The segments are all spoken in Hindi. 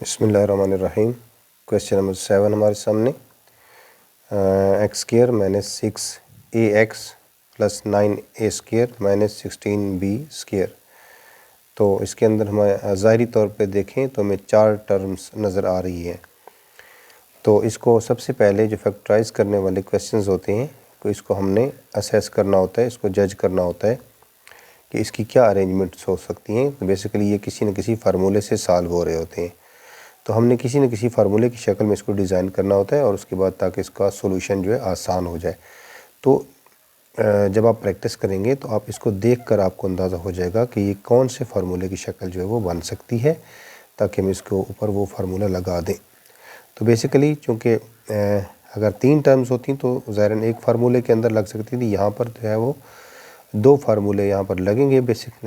बिस्मिल्लाहिर्रहमानिर्रहीम। क्वेश्चन नंबर 7 हमारे सामने, x square minus 6ax plus 9a square minus 16b square. तो इसके अंदर हमें ज़ाहरी तौर पे देखें तो हमें 4 टर्म्स नज़र आ रही है। तो इसको सबसे पहले जो फैक्टराइज़ करने वाले क्वेश्चंस होते हैं तो इसको हमने असेस करना होता है, इसको जज करना होता है कि इसकी क्या अरेंजमेंट्स हो सकती हैं। तो बेसिकली ये किसी न किसी फार्मूले से सॉल्व हो रहे होते हैं, तो हमने किसी न किसी फार्मूले की शक्ल में इसको डिज़ाइन करना होता है और उसके बाद ताकि इसका सोल्यूशन जो है आसान हो जाए। तो जब आप प्रैक्टिस करेंगे तो आप इसको देखकर आपको अंदाज़ा हो जाएगा कि ये कौन से फार्मूले की शक्ल जो है वो बन सकती है, ताकि हम इसके ऊपर वो फार्मूला लगा दें। तो बेसिकली चूँकि अगर 3 टर्म्स होती तो ज़ाहिरन एक फार्मूले के अंदर लग सकती थी, यहाँ पर जो है वो 2 फार्मूले यहाँ पर लगेंगे। बेसिक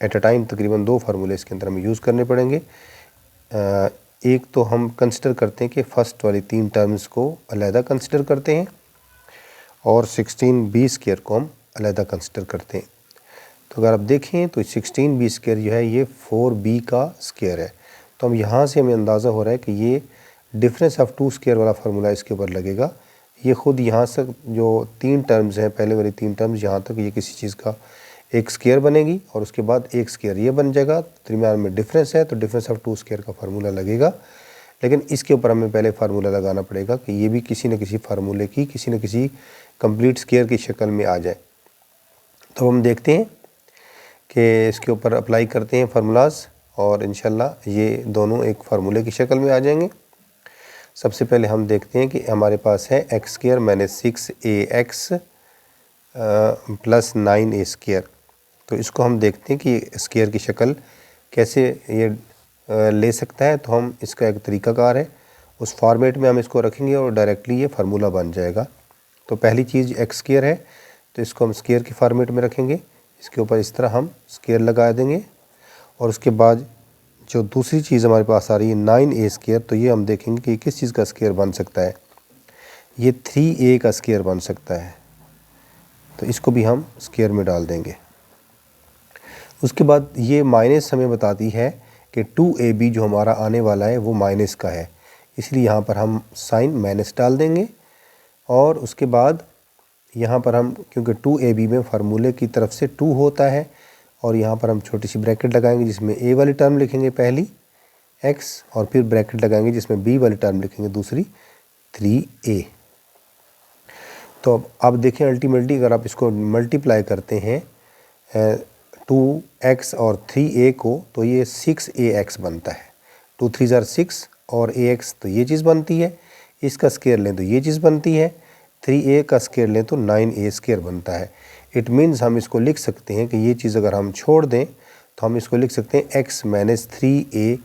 एट अ टाइम तकरीबन 2 फार्मूले इसके अंदर हमें यूज़ करने पड़ेंगे। एक तो हम कंसिडर करते हैं कि फ़र्स्ट वाली 3 टर्म्स को अलहदा कंसिडर करते हैं और 16b स्क्वायर को हम अलहदा कंसिडर करते हैं। तो अगर आप देखें तो 16b स्क्वायर जो है ये 4b का स्क्वायर है। तो हम यहाँ से हमें अंदाज़ा हो रहा है कि ये डिफरेंस ऑफ 2 स्क्वायर वाला फार्मूला इसके ऊपर लगेगा। ये ख़ुद यहाँ से जो 3 टर्म्स हैं, पहले वाली 3 टर्म्स, यहाँ तक ये किसी चीज़ का एक स्क्वायर बनेगी और उसके बाद एक स्क्वायर ये बन जाएगा। दरमियान में डिफरेंस है तो डिफरेंस ऑफ 2 स्क्वायर का फार्मूला लगेगा। लेकिन इसके ऊपर हमें पहले फार्मूला लगाना पड़ेगा कि ये भी किसी न किसी फार्मूले की किसी न किसी कंप्लीट स्क्वायर की शक्ल में आ जाए। तो हम देखते हैं कि इसके ऊपर अप्लाई करते हैं फार्मूलाज और इंशाल्लाह ये दोनों एक फार्मूले की शक्ल में आ जाएंगे। सबसे पहले हम देखते हैं कि हमारे पास है x square minus 6ax plus 9a square. तो इसको हम देखते हैं कि स्क्वायर की शक्ल कैसे ये ले सकता है। तो हम इसका एक तरीकाकार है, उस फॉर्मेट में हम इसको रखेंगे और डायरेक्टली ये फार्मूला बन जाएगा। तो पहली चीज़ एक्स स्क्वायर है, तो इसको हम स्क्वायर के फॉर्मेट में रखेंगे। इसके ऊपर इस तरह हम स्क्वायर लगा देंगे और उसके बाद जो दूसरी चीज़ हमारे पास आ रही है 9a स्क्वायर, तो ये हम देखेंगे कि किस चीज़ का स्क्वायर बन सकता है। ये 3a का स्क्वायर बन सकता है, तो इसको भी हम स्क्वायर में डाल देंगे। उसके बाद ये माइनस हमें बताती है कि 2ab जो हमारा आने वाला है वो माइनस का है, इसलिए यहाँ पर हम साइन माइनस डाल देंगे। और उसके बाद यहाँ पर हम, क्योंकि 2ab में फार्मूले की तरफ से 2 होता है, और यहाँ पर हम छोटी सी ब्रैकेट लगाएंगे जिसमें a वाली टर्म लिखेंगे पहली x, और फिर ब्रैकेट लगाएंगे जिसमें b वाली टर्म लिखेंगे दूसरी 3a। तो अब देखें अल्टीमेटली अगर आप इसको मल्टीप्लाई करते हैं 2x और 3a को, तो ये 6ax बनता है। 2 3 6 और ax, तो ये चीज़ बनती है। इसका स्क्वायर लें तो ये चीज़ बनती है। 3a का स्क्वायर लें तो 9a स्क्वायर बनता है। इट मीन्स हम इसको लिख सकते हैं कि ये चीज़ अगर हम छोड़ दें तो हम इसको लिख सकते हैं x minus 3a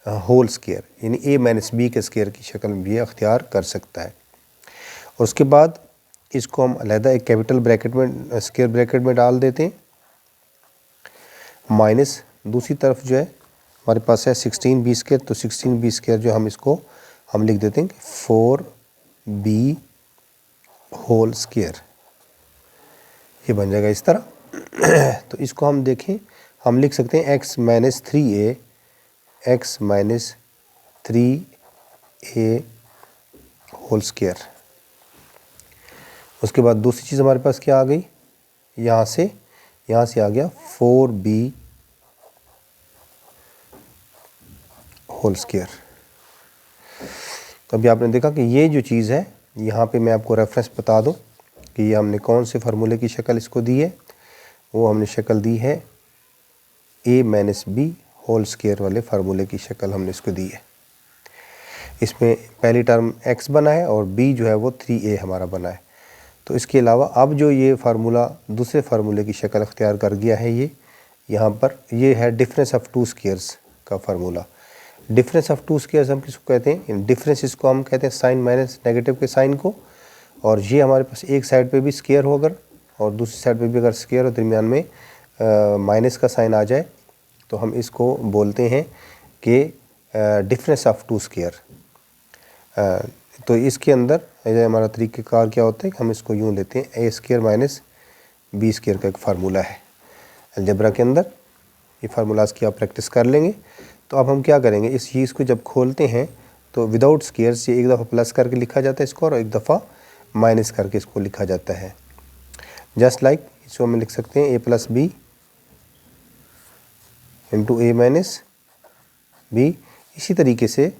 whole square, यानी a माइनस b के स्क्वायर की शक्ल में भी अख्तियार कर सकता है। और उसके बाद इसको हम अलहदा एक कैपिटल ब्रैकेट में, स्क्वायर ब्रैकेट में डाल देते हैं। माइनस दूसरी तरफ जो है हमारे पास है 16b स्क्वायर, तो 16b स्क्वायर जो हम लिख देते हैं 4b होल स्क्वायर, ये बन जाएगा इस तरह। तो इसको हम देखें, हम लिख सकते हैं x minus 3a, x minus 3a whole square. उसके बाद दूसरी चीज़ हमारे पास क्या आ गई, यहाँ से आ गया 4b होल स्क्वायर। तो अभी आपने देखा कि ये जो चीज़ है, यहाँ पे मैं आपको रेफरेंस बता दूँ कि ये हमने कौन से फार्मूले की शक्ल इसको दी है। वो हमने शक्ल दी है a minus b whole square वाले फार्मूले की शक्ल हमने इसको दी है। इसमें पहली टर्म x बना है और b जो है वो 3a हमारा बना है। तो इसके अलावा अब जो ये फार्मूला दूसरे फार्मूले की शक्ल अख्तियार कर गया है, ये यहाँ पर ये है डिफरेंस ऑफ 2 स्क्वायर्स का फार्मूला। डिफरेंस ऑफ 2 स्क्वायर्स हम किसको कहते हैं, डिफरेंस इसको हम कहते हैं साइन माइनस नेगेटिव के साइन को। और ये हमारे पास एक साइड पे भी स्क्वायर हो अगर, और दूसरी साइड पे भी अगर स्क्वायर हो, दरमियान में माइनस का साइन आ जाए, तो हम इसको बोलते हैं कि डिफरेंस ऑफ 2 स्क्वायर। तो इसके अंदर हमारा तरीक़ाकार क्या होता है कि हम इसको यूँ लेते हैं a square minus b square का एक फार्मूला है। अलजेब्रा के अंदर ये फार्मूलाज की आप प्रैक्टिस कर लेंगे तो अब हम क्या करेंगे, इस चीज़ को जब खोलते हैं तो विदाउट स्क्वायर्स ये एक दफ़ा प्लस करके लिखा जाता है इसको, और एक दफ़ा माइनस करके इसको लिखा जाता है। जस्ट लाइक इसको हम लिख सकते हैं a plus b into a minus b. इसी तरीके से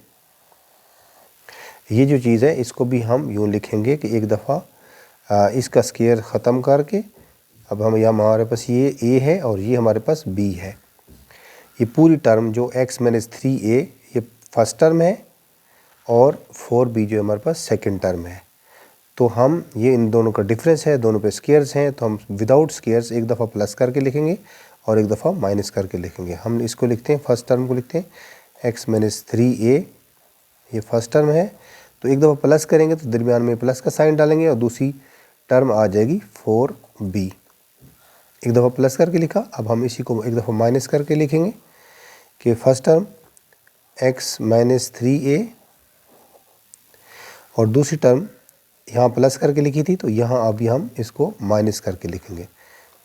ये जो चीज़ है इसको भी हम यूँ लिखेंगे कि एक दफ़ा इसका स्क्वायर ख़त्म करके अब हम यहाँ हमारे पास ये a है और ये हमारे पास b है। ये पूरी टर्म जो x माइनस 3a ये फर्स्ट टर्म है और 4b जो हमारे पास सेकंड टर्म है। तो हम ये इन दोनों का डिफरेंस है, दोनों पे स्क्वायर्स हैं, तो हम विदाउट स्क्वायर्स एक दफ़ा प्लस करके लिखेंगे और एक दफ़ा माइनस करके लिखेंगे। हम इसको लिखते हैं, फर्स्ट टर्म को लिखते हैं x माइनस 3a, ये फर्स्ट टर्म है। तो एक दफ़ा प्लस करेंगे तो दरमियान में प्लस का साइन डालेंगे और दूसरी टर्म आ जाएगी 4b। एक दफ़ा प्लस करके लिखा, अब हम इसी को एक दफ़ा माइनस करके लिखेंगे कि first term x minus 3a और दूसरी टर्म यहाँ प्लस करके लिखी थी तो यहाँ अभी हम इसको माइनस करके लिखेंगे,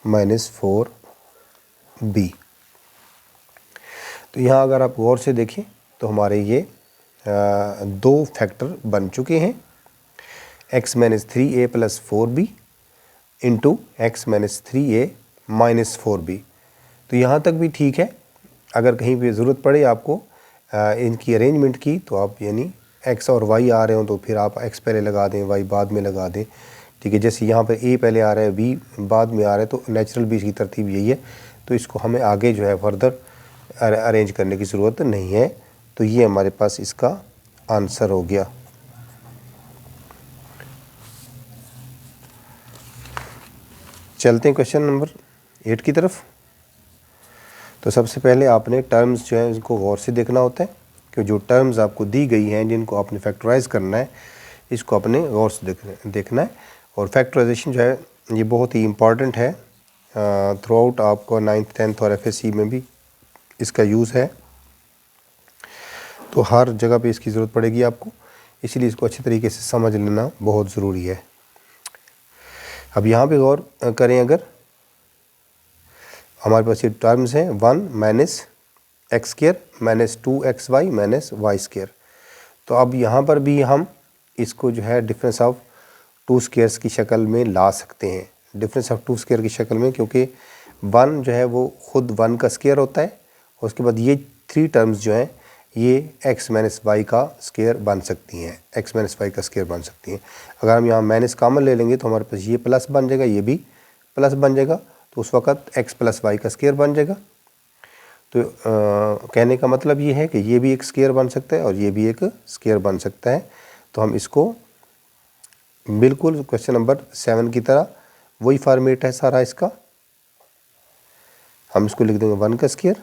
माइनस 4b। तो यहाँ अगर आप गौर से देखें तो हमारे ये दो फैक्टर बन चुके हैं, x minus 3a plus 4b into x minus 3a minus 4b। तो यहाँ तक भी ठीक है। अगर कहीं पे ज़रूरत पड़े आपको इनकी अरेंजमेंट की तो आप यानी x और y आ रहे हो तो फिर आप x पहले लगा दें, y बाद में लगा दें, ठीक है। जैसे यहाँ पर a पहले आ रहा है, b बाद में आ रहा है, तो नेचुरल बीज की तरतीब यही है। तो इसको हमें आगे जो है फर्दर अरेंज करने की ज़रूरत नहीं है। तो ये हमारे पास इसका आंसर हो गया। चलते हैं क्वेश्चन नंबर 8 की तरफ। तो सबसे पहले आपने टर्म्स जो है इसको गौर से देखना होता है कि जो टर्म्स आपको दी गई हैं जिनको आपने फैक्टराइज करना है इसको अपने गौर से देखना है। और फैक्टराइजेशन जो है ये बहुत ही इम्पॉर्टेंट है, थ्रू आउट आपको 9th 10th और FSC में भी इसका यूज़ है। तो हर जगह पे इसकी ज़रूरत पड़ेगी आपको, इसीलिए इसको अच्छे तरीके से समझ लेना बहुत ज़रूरी है। अब यहाँ पे गौर करें, अगर हमारे पास ये टर्म्स हैं 1 minus x square minus 2xy minus y square. तो अब यहाँ पर भी हम इसको जो है डिफरेंस ऑफ टू स्क्वायर्स की शक्ल में ला सकते हैं, डिफरेंस ऑफ टू स्क्वायर की शक्ल में, क्योंकि 1 जो है वो खुद 1 का स्क्वायर होता है और उसके बाद ये 3 टर्म्स जो हैं ये x माइनस वाई का स्क्वायर बन सकती हैं, x माइनस वाई का स्क्वायर बन सकती हैं। अगर हम यहाँ माइनस कॉमन ले लेंगे तो हमारे पास ये प्लस बन जाएगा, ये भी प्लस बन जाएगा, तो उस वक़्त x प्लस वाई का स्क्वायर बन जाएगा। तो कहने का मतलब ये है कि ये भी एक स्क्वायर बन सकता है और ये भी एक स्क्वायर बन सकता है। तो हम इसको बिल्कुल क्वेश्चन नंबर 7 की तरह वही फॉर्मेट है सारा इसका, हम इसको लिख देंगे 1 का स्क्वायर।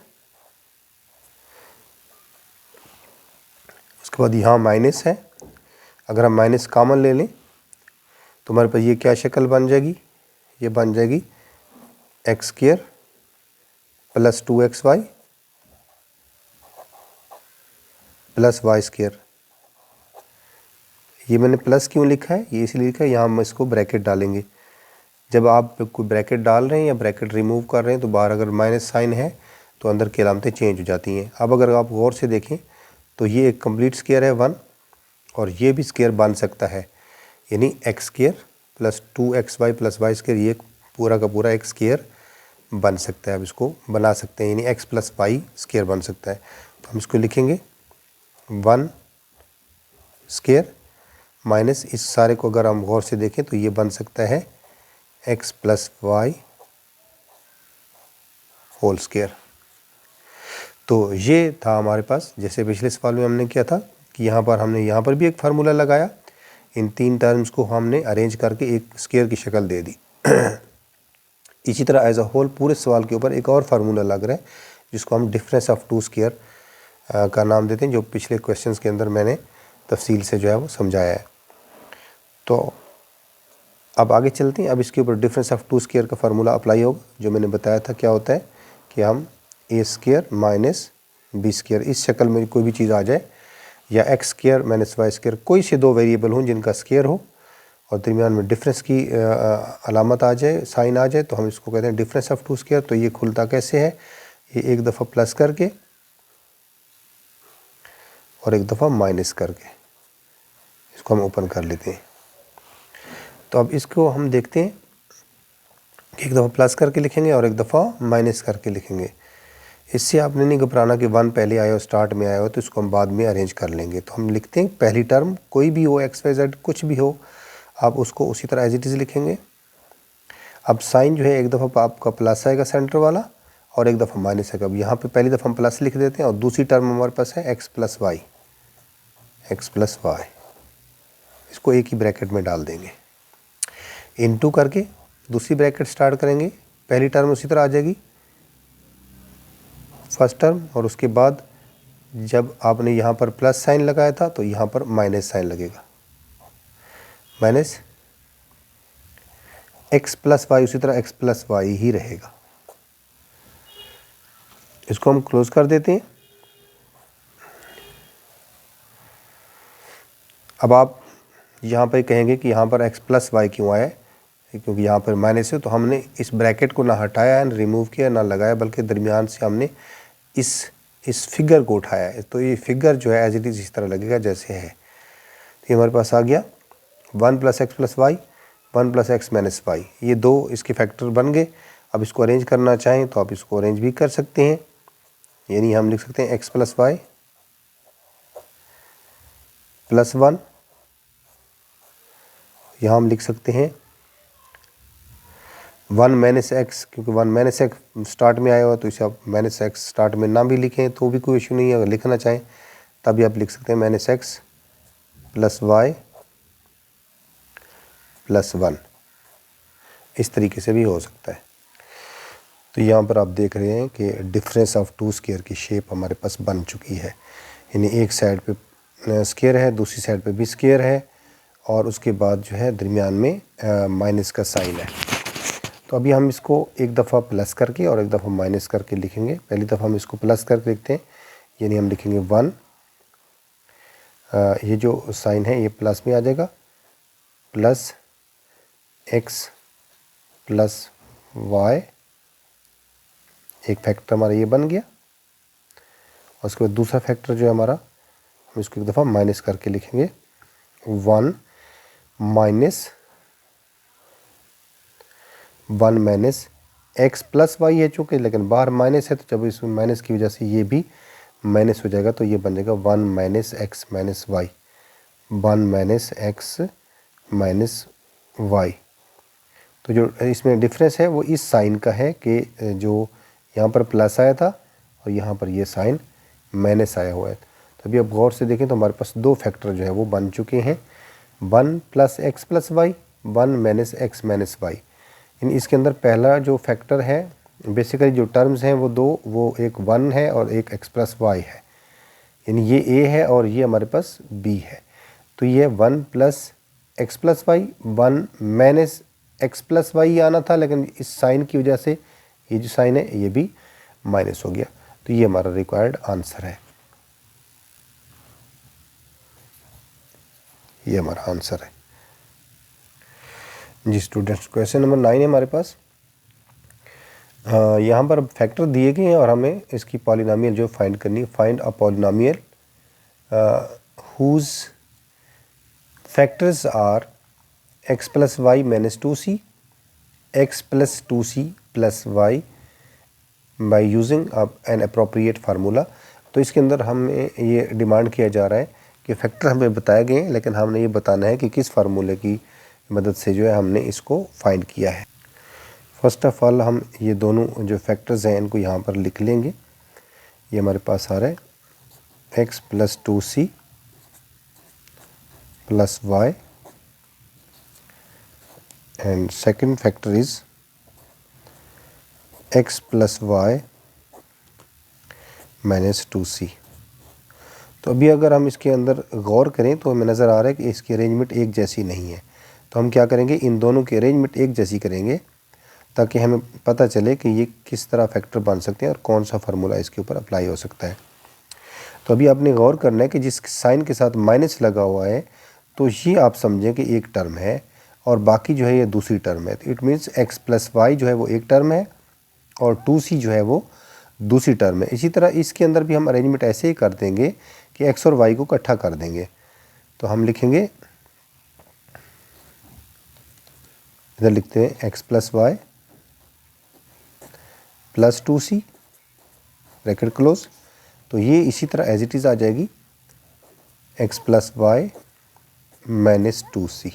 उसके बाद यहाँ माइनस है, अगर हम माइनस कॉमन ले लें तो हमारे पास ये क्या शक्ल बन जाएगी, ये बन जाएगी x square plus 2xy plus Y square. ये मैंने प्लस क्यों लिखा है, ये इसलिए लिखा है, यहाँ हम इसको ब्रैकेट डालेंगे। जब आप कोई ब्रैकेट डाल रहे हैं या ब्रैकेट रिमूव कर रहे हैं तो बाहर अगर माइनस साइन है तो अंदर की अलामतें चेंज हो जाती हैं। अब अगर आप गौर से देखें तो ये एक कंप्लीट स्क्वायर है 1, और ये भी स्क्वायर बन सकता है, यानी x square plus 2xy plus Y square, ये पूरा का पूरा एक स्क्वायर बन सकता है। अब इसको बना सकते हैं, यानी x प्लस वाई स्क्वायर बन सकता है। तो हम इसको लिखेंगे 1 स्क्वायर माइनस इस सारे को अगर हम गौर से देखें तो ये बन सकता है x plus y whole square. तो ये था हमारे पास, जैसे पिछले सवाल में हमने किया था कि यहाँ पर हमने यहाँ पर भी एक फार्मूला लगाया, इन 3 टर्म्स को हमने अरेंज करके एक स्क्वायर की शक्ल दे दी। इसी तरह एज अ होल पूरे सवाल के ऊपर एक और फार्मूला लग रहा है जिसको हम डिफरेंस ऑफ टू स्क्वायर का नाम देते हैं, जो पिछले क्वेश्चंस के अंदर मैंने तफसील से जो है वो समझाया है। तो अब आगे चलते हैं। अब इसके ऊपर डिफरेंस ऑफ टू स्क्वायर का फार्मूला अप्लाई होगा, जो मैंने बताया था क्या होता है कि हम a square minus b square इस शक्ल में कोई भी चीज़ आ जाए, या x square minus y square, कोई से 2 वेरिएबल हों जिनका स्क्वायर हो और दरमियान में डिफरेंस की अलामत आ जाए, साइन आ जाए, तो हम इसको कहते हैं डिफरेंस ऑफ टू स्क्वायर। तो ये खुलता कैसे है, ये एक दफ़ा प्लस करके और एक दफ़ा माइनस करके इसको हम ओपन कर लेते हैं। तो अब इसको हम देखते हैं कि एक दफ़ा प्लस करके लिखेंगे और एक दफ़ा माइनस करके लिखेंगे। इससे आपने नहीं घबराना कि 1 पहले आया हो, स्टार्ट में आया हो, तो इसको हम बाद में अरेंज कर लेंगे। तो हम लिखते हैं पहली टर्म कोई भी हो, एक्स वाई जेड कुछ भी हो, आप उसको उसी तरह एज इट इज़ लिखेंगे। अब साइन जो है एक दफ़ा आपका प्लस आएगा सेंटर वाला और एक दफ़ा माइनस आएगा। अब यहाँ पे पहली दफ़ा हम प्लस लिख देते हैं और दूसरी टर्म हमारे पास है एक्स प्लस वाई, इसको एक ही ब्रैकेट में डाल देंगे। इनटू करके दूसरी ब्रैकेट स्टार्ट करेंगे, पहली टर्म उसी तरह आ जाएगी फर्स्ट टर्म, और उसके बाद जब आपने यहाँ पर प्लस साइन लगाया था तो यहाँ पर माइनस साइन लगेगा, माइनस एक्स प्लस वाई, उसी तरह एक्स प्लस वाई ही रहेगा। इसको हम क्लोज कर देते हैं। अब आप यहाँ पर कहेंगे कि यहाँ पर एक्स प्लस वाई क्यों आया है, क्योंकि यहाँ पर माइनस है। तो हमने इस ब्रैकेट को ना हटाया, ना रिमूव किया, ना लगाया, बल्कि दरमियान से हमने इस फिगर को उठाया है। तो ये फिगर जो है एज इट इज़ इस तरह लगेगा जैसे है। तो ये हमारे पास आ गया 1 plus x plus y, 1 plus x minus y, ये दो इसके फैक्टर बन गए। अब इसको अरेंज करना चाहें तो आप इसको अरेंज भी कर सकते हैं, यानी हम लिख सकते हैं एक्स प्लस वाई प्लस 1, यहाँ हम लिख सकते हैं 1 माइनस एक्स, क्योंकि 1 माइनस एक्स स्टार्ट में आया हुआ तो इसे आप माइनस एक्स स्टार्ट में ना भी लिखें तो भी कोई इशू नहीं है। अगर लिखना चाहें तभी आप लिख सकते हैं minus x plus y plus 1, इस तरीके से भी हो सकता है। तो यहाँ पर आप देख रहे हैं कि डिफरेंस ऑफ टू स्क्वायर की शेप हमारे पास बन चुकी है, यानी एक साइड पे स्क्वायर है, दूसरी साइड पे भी स्क्वायर है, और उसके बाद जो है दरमियान में माइनस का साइन है। तो अभी हम इसको एक दफ़ा प्लस करके और एक दफ़ा माइनस करके लिखेंगे। पहली दफ़ा हम इसको प्लस करके लिखते हैं, यानी हम लिखेंगे 1, ये जो साइन है ये प्लस में आ जाएगा, प्लस एक्स प्लस वाई, एक फैक्टर हमारा ये बन गया। और उसके बाद दूसरा फैक्टर जो है हमारा, हम इसको एक दफ़ा माइनस करके लिखेंगे 1 माइनस एक्स प्लस वाई है चूँकि, लेकिन बाहर माइनस है तो जब इस माइनस की वजह से ये भी माइनस हो जाएगा, तो ये बन जाएगा 1 minus x minus y, 1 minus x minus y. तो जो इसमें डिफरेंस है वो इस साइन का है कि जो यहाँ पर प्लस आया था और यहाँ पर ये साइन माइनस आया हुआ है। तो अभी आप गौर से देखें तो हमारे पास दो फैक्टर जो है वो बन चुके हैं, 1 plus x plus y, 1 minus x minus y. यानी इसके अंदर पहला जो फैक्टर है, बेसिकली जो टर्म्स हैं वो दो, वो एक 1 है और एक एक्स प्लस वाई है, यानी ये ए है और ये हमारे पास बी है। तो ये 1 plus x plus y, 1 minus x plus y आना था, लेकिन इस साइन की वजह से ये जो साइन है ये भी माइनस हो गया। तो ये हमारा रिक्वायर्ड आंसर है, ये हमारा आंसर है जी। स्टूडेंट्स, क्वेश्चन नंबर 9 है हमारे पास। यहाँ पर फैक्टर दिए गए हैं और हमें इसकी पॉलिनोमियल जो फाइंड करनी है। Find a polynomial whose factors are x plus y minus 2c, x plus 2c plus y by using an appropriate formula. तो इसके अंदर हमें ये डिमांड किया जा रहा है कि फैक्टर हमें बताए गए हैं, लेकिन हमने ये बताना है कि किस फार्मूले की मदद से जो है हमने इसको फाइंड किया है। फर्स्ट ऑफ ऑल हम ये दोनों जो फैक्टर्स हैं इनको यहाँ पर लिख लेंगे। ये हमारे पास आ रहा है x plus 2c plus y, and second factor is x plus y minus 2c। तो अभी अगर हम इसके अंदर गौर करें तो हमें नज़र आ रहा है कि इसकी अरेंजमेंट एक जैसी नहीं है। तो हम क्या करेंगे, इन दोनों की अरेंजमेंट एक जैसी करेंगे ताकि हमें पता चले कि ये किस तरह फैक्टर बन सकते हैं और कौन सा फार्मूला इसके ऊपर अप्लाई हो सकता है। तो अभी आपने गौर करना है कि जिस साइन के साथ माइनस लगा हुआ है तो ये आप समझें कि एक टर्म है और बाकी जो है ये दूसरी टर्म है। तो it means x plus y जो है वो एक टर्म है और 2c जो है वो दूसरी टर्म है। इसी तरह इसके अंदर भी हम अरेंजमेंट ऐसे ही कर देंगे कि एक्स और वाई को इकट्ठा कर देंगे। तो हम लिखेंगे, इधर लिखते हैं x plus y plus 2c bracket close. तो ये इसी तरह एज इट इज़ आ जाएगी x plus y minus 2c।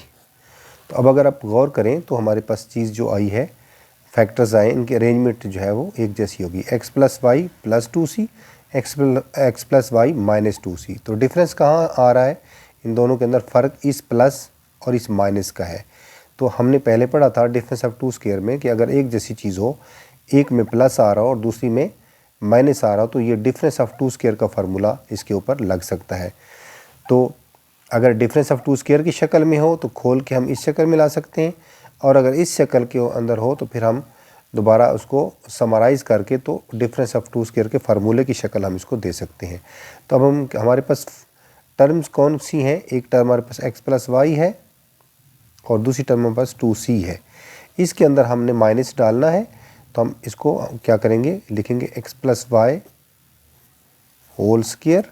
तो अब अगर आप गौर करें तो हमारे पास चीज़ जो आई है, फैक्टर्स आए, इनकी अरेंजमेंट जो है वो एक जैसी होगी, x plus y plus 2c, x plus y minus 2c। तो डिफरेंस कहाँ आ रहा है, इन दोनों के अंदर फ़र्क इस प्लस और इस माइनस का है। तो हमने पहले पढ़ा था डिफरेंस ऑफ टू स्क्वायर में कि अगर एक जैसी चीज़ हो, एक में प्लस आ रहा हो और दूसरी में माइनस आ रहा हो, तो ये डिफरेंस ऑफ टू स्क्वायर का फार्मूला इसके ऊपर लग सकता है। तो अगर डिफरेंस ऑफ टू स्क्वायर की शक्ल में हो तो खोल के हम इस शक्ल में ला सकते हैं, और अगर इस शक्ल के अंदर हो तो फिर हम दोबारा उसको समराइज़ करके तो डिफरेंस ऑफ टू स्क्वायर के फार्मूले की शक्ल हम इसको दे सकते हैं। तो अब हम हमारे पास टर्म्स कौन सी हैं, एक टर्म हमारे पास एक्स प्लस वाई है और दूसरी टर्म हमारे पास 2c है। इसके अंदर हमने माइनस डालना है, तो हम इसको क्या करेंगे, लिखेंगे x plus y whole square.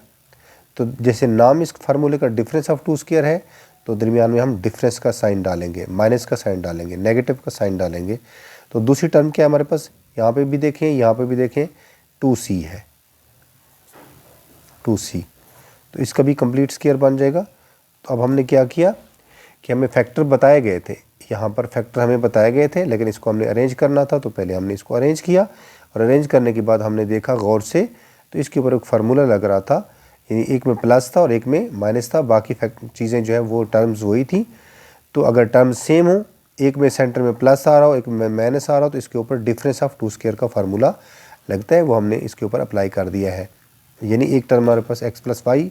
तो जैसे नाम इस फार्मूले का डिफरेंस ऑफ टू स्क्वायर है, तो दरमियान में हम डिफरेंस का साइन डालेंगे, माइनस का साइन डालेंगे, नेगेटिव का साइन डालेंगे। तो दूसरी टर्म क्या है हमारे पास, यहाँ पे भी देखें, यहाँ पे भी देखें, 2c है, 2c। तो इसका भी कंप्लीट स्क्वायर बन जाएगा। तो अब हमने क्या किया कि हमें फैक्टर बताए गए थे, यहाँ पर फैक्टर हमें बताए गए थे, लेकिन इसको हमने अरेंज करना था। तो पहले हमने इसको अरेंज किया, और अरेंज करने के बाद हमने देखा गौर से, तो इसके ऊपर एक फार्मूला लग रहा था, यानी एक में प्लस था और एक में माइनस था, बाकी चीज़ें जो है वो टर्म्स वही थी। तो अगर टर्म्स सेम हो, एक में सेंटर में प्लस आ रहा हो, एक में माइनस आ रहा हो, तो इसके ऊपर डिफरेंस ऑफ टू स्क्वायर का फार्मूला लगता है, वो हमने इसके ऊपर अप्लाई कर दिया है। यानी एक टर्म हमारे पास X plus Y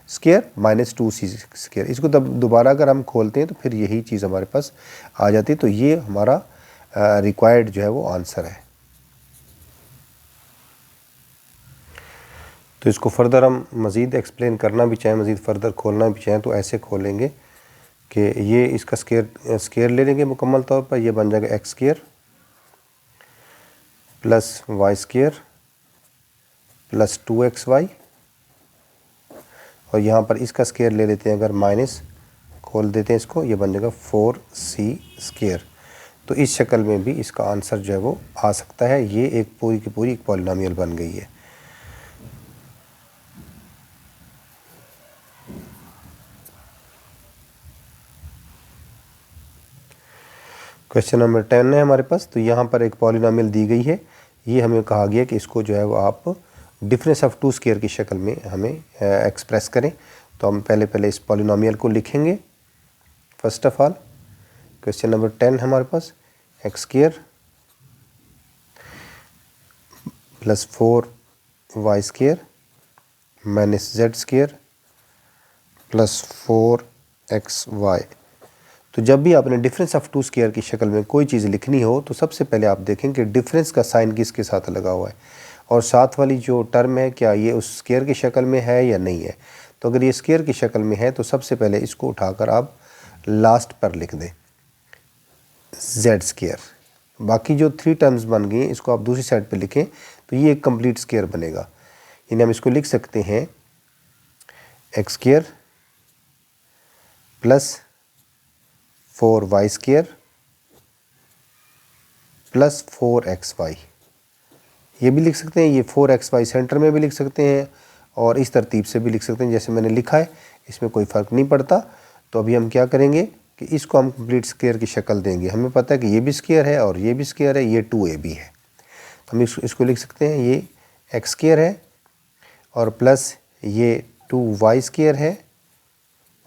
square minus 2c square, इसको तब दोबारा अगर हम खोलते हैं तो फिर यही चीज़ हमारे पास आ जाती है। तो ये हमारा रिक्वायर्ड जो है वो आंसर है। तो इसको फर्दर हम मज़ीद एक्सप्लेन करना भी चाहें, मज़ीद फर्दर खोलना भी चाहें, तो ऐसे खोलेंगे कि ये इसका स्क्वायर ले लेंगे मुकम्मल तौर पर, ये बन जाएगा x square plus Y square plus 2xy, और यहाँ पर इसका स्क्वायर ले लेते हैं, अगर माइनस खोल देते हैं इसको, ये बन जाएगा 4c स्क्वायर। तो इस शक्ल में भी इसका आंसर जो है वो आ सकता है। ये एक पूरी की पूरी एक पॉलिनोमियल बन गई है। क्वेश्चन नंबर 10 है हमारे पास। तो यहाँ पर एक पॉलिनोमियल दी गई है, ये हमें कहा गया कि इसको जो है वो आप डिफरेंस ऑफ टू स्क्वायर की शक्ल में हमें एक्सप्रेस करें। तो हम पहले इस पॉलिनोमियल को लिखेंगे। First of all question number 10 हमारे पास X square plus 4y square minus Z square plus 4xy। तो जब भी आपने डिफरेंस ऑफ टू स्क्वायर की शक्ल में कोई चीज़ लिखनी हो, तो सबसे पहले आप देखें कि डिफरेंस का साइन किसके साथ लगा हुआ है, और साथ वाली जो टर्म है क्या ये उस स्क्वायर की शक्ल में है या नहीं है। तो अगर ये स्क्वायर की शक्ल में है तो सबसे पहले इसको उठाकर आप लास्ट पर लिख दें जेड स्क्वायर। बाकी जो 3 टर्म्स बन गई हैं इसको आप दूसरी साइड पे लिखें, तो ये एक कंप्लीट स्क्वायर बनेगा। यानी हम इसको लिख सकते हैं x square plus 4y square plus 4xy, ये भी लिख सकते हैं। ये 4xy सेंटर में भी लिख सकते हैं और इस तरतीब से भी लिख सकते हैं जैसे मैंने लिखा है, इसमें कोई फ़र्क नहीं पड़ता। तो अभी हम क्या करेंगे कि इसको हम कंप्लीट स्क्वायर की शक्ल देंगे। हमें पता है कि ये भी स्क्वायर है और ये भी स्क्वायर है, ये 2ab है। हम इसको लिख सकते हैं, ये एक्स स्क्वायर है और प्लस ये 2y स्क्वायर है,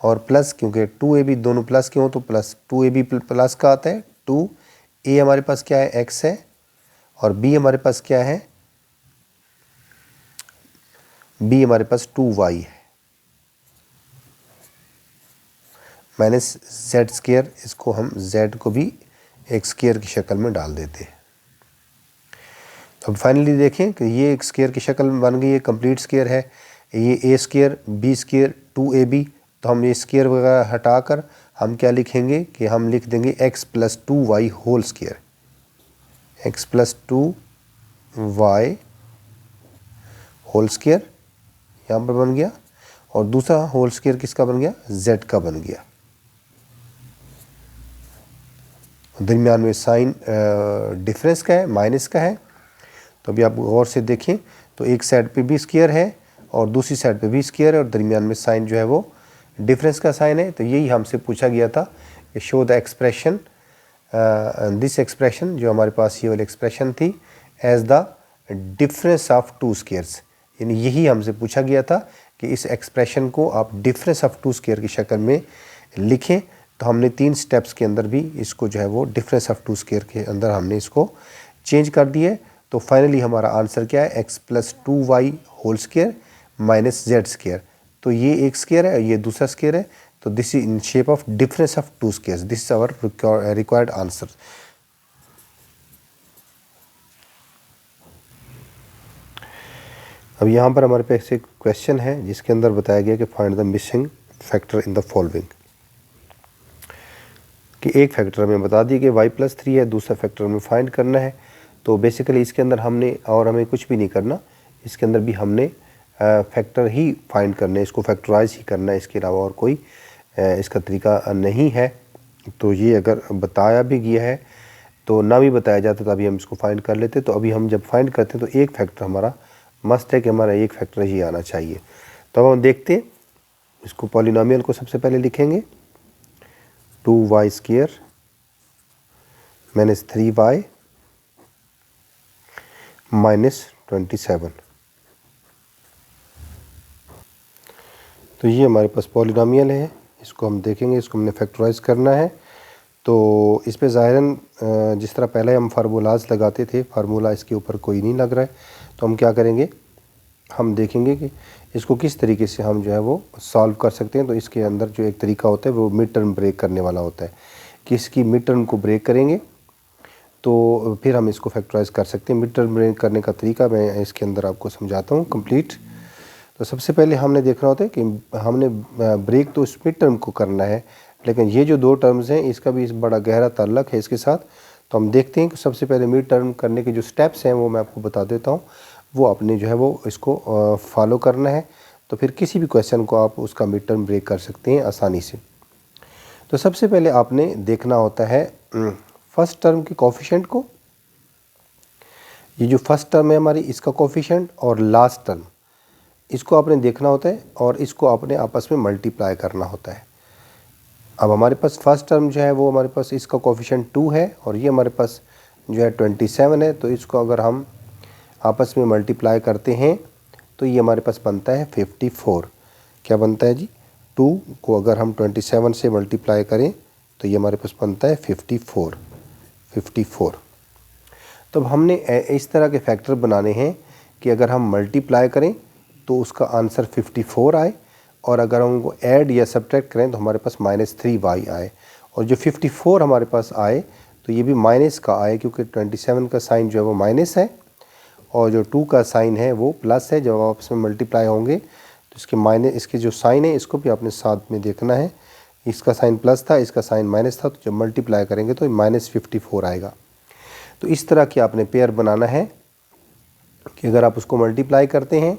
और प्लस क्योंकि 2ab दोनों प्लस के हों तो प्लस 2ab प्लस का आता है। 2a हमारे पास क्या है, x है, और b हमारे पास क्या है, b हमारे पास 2y है माइनस जेड स्क्वायर। इसको हम z को भी एक स्क्वायर की शक्ल में डाल देते हैं। अब फाइनली देखें कि ये एक स्क्वायर की शक्ल में बन गई है, कंप्लीट स्क्वायर है। ये a square b square 2ab, तो हम ये स्क्वायर वगैरह हटाकर हम क्या लिखेंगे कि हम लिख देंगे x plus 2y whole square, x plus 2y whole square यहाँ पर बन गया। और दूसरा होल स्क्वायर किसका बन गया, z का बन गया। दरमियान में साइन डिफरेंस का है, माइनस का है। तो अभी आप गौर से देखें तो एक साइड पे भी स्क्वायर है और दूसरी साइड पे भी स्क्वायर है और दरमियान में साइन जो है वो डिफरेंस का साइन है। तो यही हमसे पूछा गया था कि show the expression, this expression जो हमारे पास ये वाली एक्सप्रेशन थी, as the difference of two squares, यानी यही हमसे पूछा गया था कि इस एक्सप्रेशन को आप डिफरेंस ऑफ टू स्क्वायर की शक्ल में लिखें। तो हमने 3 स्टेप्स के अंदर भी इसको जो है वो डिफरेंस ऑफ टू स्क्वायर के अंदर हमने इसको चेंज कर दिया है। तो फाइनली हमारा आंसर क्या है, x + 2y whole square minus z square. तो ये एक स्क्वायर है और ये दूसरा स्क्वायर है। तो this is in shape of difference of two squares, this is our required answer. अब यहाँ पर हमारे पास एक क्वेश्चन है जिसके अंदर बताया गया कि find the missing factor in the following, कि एक फैक्टर हमें बता दी कि y + 3 है, दूसरा फैक्टर हमें फाइंड करना है। तो बेसिकली इसके अंदर हमने और हमें कुछ भी नहीं करना, इसके अंदर भी हमने फैक्टर ही फाइंड करने, इसको फैक्टराइज ही करना है, इसके अलावा और कोई इसका तरीका नहीं है। तो ये अगर बताया भी गया है तो ना भी बताया जाता तो अभी हम इसको फाइंड कर लेते। तो अभी हम जब फाइंड करते हैं तो एक फैक्टर हमारा मस्ट है कि हमारा एक फैक्टर ही आना चाहिए। तो अब हम देखते हैं इसको, पॉलिनोमियल को सबसे पहले लिखेंगे 2y square minus 3y minus 27। तो ये हमारे पास पॉलिनोमियल है, इसको हम देखेंगे, इसको हमने फैक्टराइज करना है। तो इस पे ज़ाहिरन जिस तरह पहले हम फार्मूलाज लगाते थे, फार्मूला इसके ऊपर कोई नहीं लग रहा है। तो हम क्या करेंगे, हम देखेंगे कि इसको किस तरीके से हम जो है वो सॉल्व कर सकते हैं। तो इसके अंदर जो एक तरीका होता है वो मिड टर्म ब्रेक करने वाला होता है, कि इसकी मिड टर्म को ब्रेक करेंगे तो फिर हम इसको फैक्टराइज कर सकते हैं। मिड टर्म ब्रेक करने का तरीका मैं इसके अंदर आपको समझाता हूँ कंप्लीट। तो सबसे पहले हमने देखना होता है कि हमने ब्रेक तो इस मिड टर्म को करना है, लेकिन ये जो 2 टर्म्स हैं इसका भी बड़ा गहरा ताल्लुक़ है इसके साथ। तो हम देखते हैं कि सबसे पहले मिड टर्म करने के जो स्टेप्स हैं वो मैं आपको बता देता हूँ, वो आपने जो है वो इसको फॉलो करना है। तो फिर किसी भी क्वेश्चन को आप उसका मिड टर्म ब्रेक कर सकते हैं आसानी से। तो सबसे पहले आपने देखना होता है फर्स्ट टर्म के कोफिशिएंट को, ये जो फर्स्ट टर्म है हमारी इसका कोफिशिएंट, और लास्ट टर्म इसको आपने देखना होता है और इसको आपने आपस में मल्टीप्लाई करना होता है। अब हमारे पास फर्स्ट टर्म जो है वो हमारे पास इसका कोफिशिएंट 2 है और ये हमारे पास जो है 27 है। तो इसको अगर हम आपस में मल्टीप्लाई करते हैं तो ये हमारे पास बनता है 54। क्या बनता है जी, 2 को अगर हम 27 से मल्टीप्लाई करें तो ये हमारे पास बनता है 54। तो अब हमने इस तरह के फैक्टर बनाने हैं कि अगर हम मल्टीप्लाई करें तो उसका आंसर 54 आए, और अगर हम उनको ऐड या सब्ट्रैक्ट करें तो हमारे पास -3y आए। और जो 54 हमारे पास आए तो ये भी माइनस का आए, क्योंकि 27 का साइन जो है वो माइनस है और जो 2 का साइन है वो प्लस है। जब आपस में मल्टीप्लाई होंगे तो इसके माइनस, इसके जो साइन है इसको भी आपने साथ में देखना है। इसका साइन प्लस था, इसका साइन माइनस था, तो जब मल्टीप्लाई करेंगे तो -54 आएगा। तो इस तरह की आपने पेयर बनाना है कि अगर आप उसको मल्टीप्लाई करते हैं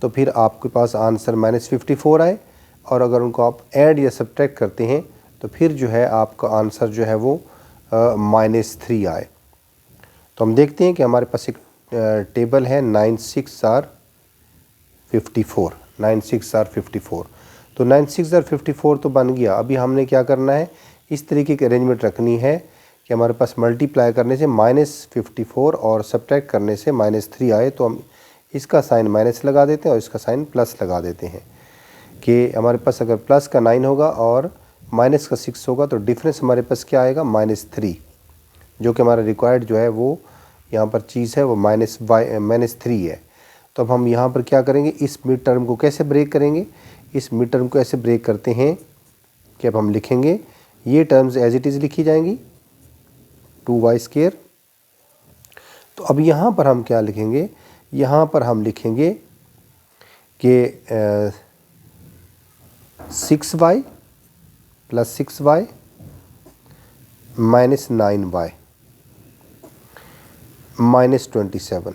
तो फिर आपके पास आंसर -54 आए, और अगर उनको आप ऐड या सब्ट्रैक्ट करते हैं तो फिर जो है आपका आंसर जो है वो -3 आए। तो हम देखते हैं कि हमारे पास एक टेबल है 9 6 आर 54, 9 6 आर 54। तो 9 6 आर 54 तो बन गया। अभी हमने क्या करना है, इस तरीके की अरेंजमेंट रखनी है कि हमारे पास मल्टीप्लाई करने से -54 और सब्ट्रैक्ट करने से -3 आए, तो हम इसका साइन माइनस लगा देते हैं और इसका साइन प्लस लगा देते हैं। कि हमारे पास अगर प्लस का 9 होगा और माइनस का 6 होगा तो डिफरेंस हमारे पास क्या आएगा, -3, जो कि हमारा रिक्वायर्ड जो है वो यहाँ पर चीज़ है वो -3 है। तो अब हम यहाँ पर क्या करेंगे, इस मिड टर्म को कैसे ब्रेक करेंगे, इस मिड टर्म को ऐसे ब्रेक करते हैं कि अब हम लिखेंगे, ये टर्म्स एज इट इज़ लिखी जाएंगी 2y स्क्वायर। तो अब यहाँ पर हम क्या लिखेंगे, यहाँ पर हम लिखेंगे कि 6y + 6y - 9y -27।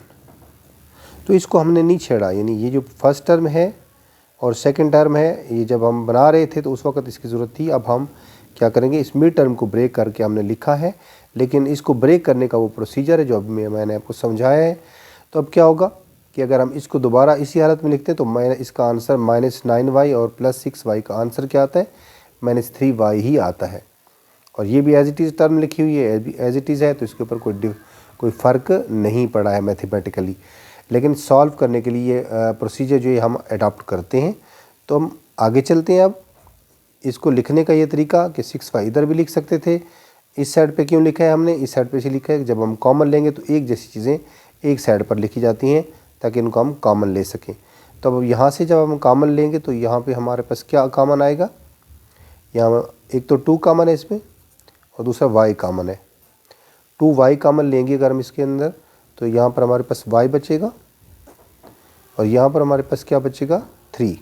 तो इसको हमने नहीं छेड़ा, यानी ये जो फर्स्ट टर्म है और सेकंड टर्म है, ये जब हम बना रहे थे तो उस वक्त इसकी ज़रूरत थी। अब हम क्या करेंगे, इस मिड टर्म को ब्रेक करके हमने लिखा है, लेकिन इसको ब्रेक करने का वो प्रोसीजर है जो अभी मैंने आपको समझाया है। तो अब क्या होगा कि अगर हम इसको दोबारा इसी हालत में लिखते हैं तो मैं इसका आंसर -9y और +6y का आंसर क्या आता है, -3y ही आता है। और ये भी एज इट इज़ टर्म लिखी हुई है, एज इट इज़ है, तो इसके ऊपर कोई फ़र्क नहीं पड़ा है मैथमेटिकली। लेकिन सॉल्व करने के लिए प्रोसीजर जो ये हम अडॉप्ट करते हैं। तो हम आगे चलते हैं। अब इसको लिखने का ये तरीका कि 6y इधर भी लिख सकते थे, इस साइड पे क्यों लिखा है हमने, इस साइड पे से लिखा है जब हम कॉमन लेंगे तो एक जैसी चीज़ें एक साइड पर लिखी जाती हैं ताकि इनको हम कॉमन ले सकें। तो अब यहाँ से जब हम कॉमन लेंगे तो यहाँ पे हमारे पास क्या कॉमन आएगा, यहाँ एक तो 2 कॉमन है इसमें और दूसरा y कॉमन है। 2y कॉमन लेंगे अगर हम इसके अंदर तो यहाँ पर हमारे पास y बचेगा और यहाँ पर हमारे पास क्या बचेगा, 3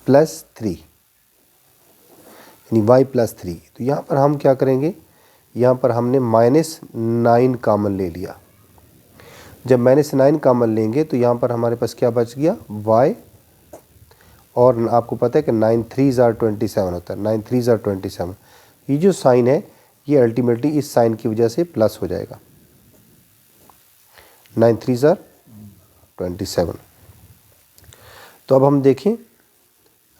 + 3 यानी y + 3। तो यहाँ पर हम क्या करेंगे, यहाँ पर हमने -9 कॉमन ले लिया। जब -9 कॉमन लेंगे तो यहाँ पर हमारे पास क्या बच गया, y, और आपको पता है कि 9 3 = 27 होता है, 9 3 = 27। ये जो साइन है ये अल्टीमेटली इस साइन की वजह से प्लस हो जाएगा, 9 3 = 27। तो अब हम देखें,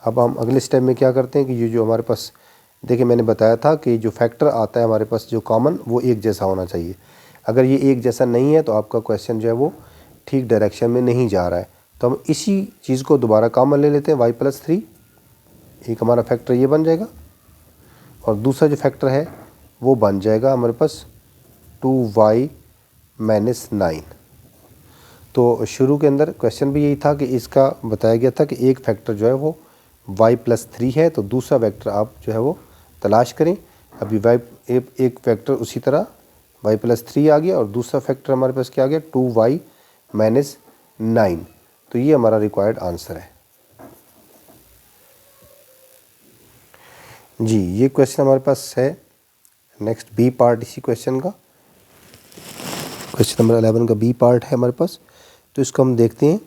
अब हम अगले स्टेप में क्या करते हैं कि ये जो हमारे पास, देखिए मैंने बताया था कि जो फैक्टर आता है हमारे पास जो कॉमन, वो एक जैसा होना चाहिए। अगर ये एक जैसा नहीं है तो आपका क्वेश्चन जो है वो ठीक डायरेक्शन में नहीं जा रहा है। तो हम इसी चीज़ को दोबारा कॉमन ले लेते हैं, y + 3, एक हमारा फैक्टर ये बन जाएगा और दूसरा जो फैक्टर है वो बन जाएगा हमारे पास 2y - 9। तो शुरू के अंदर क्वेश्चन भी यही था कि इसका बताया गया था कि एक फैक्टर जो है वो y + 3 है, तो दूसरा वेक्टर आप जो है वो तलाश करें। अभी y एक फैक्टर उसी तरह y + 3 आ गया और दूसरा फैक्टर हमारे पास क्या आ गया, 2y - 9। तो ये हमारा रिक्वायर्ड आंसर है जी। ये क्वेश्चन हमारे पास है। नेक्स्ट बी पार्ट इसी क्वेश्चन का, क्वेश्चन नंबर 11 का बी पार्ट है हमारे पास। तो इसको हम देखते हैं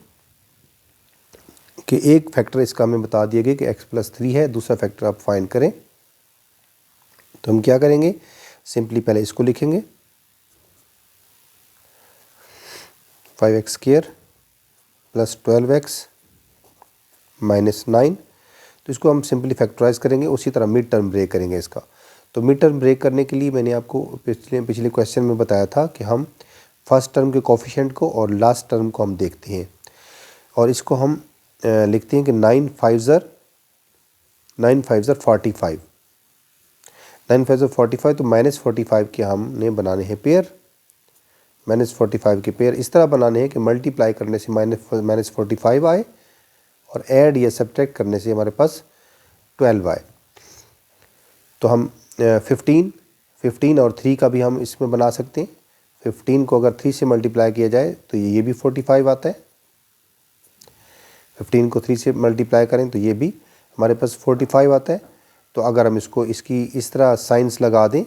कि एक फैक्टर इसका हमें बता दिया गया कि x + 3 है, दूसरा फैक्टर आप फाइंड करें। तो हम क्या करेंगे, सिंपली पहले इसको लिखेंगे 5x² + 12x - 9। तो इसको हम सिंपली फैक्टराइज करेंगे, उसी तरह मिड टर्म ब्रेक करेंगे इसका। तो मिड टर्म ब्रेक करने के लिए मैंने आपको पिछले क्वेश्चन में बताया था कि हम फर्स्ट टर्म के कोफिशिएंट को और लास्ट टर्म को हम देखते हैं और इसको हम लिखते हैं कि 9 5 = 45, 9 5 = 45। तो -45 के हमने बनाने हैं पेयर, -45 के पेयर इस तरह बनाने हैं कि मल्टीप्लाई करने से -45 आए और ऐड या सब्ट्रैक्ट करने से हमारे पास 12 आए। तो हम 15 और 3 का भी हम इसमें बना सकते हैं। 15 को अगर 3 से मल्टीप्लाई किया जाए तो ये भी 45 आता है। 15 को 3 से मल्टीप्लाई करें तो ये भी हमारे पास 45 आता है। तो अगर हम इसकी इस तरह साइंस लगा दें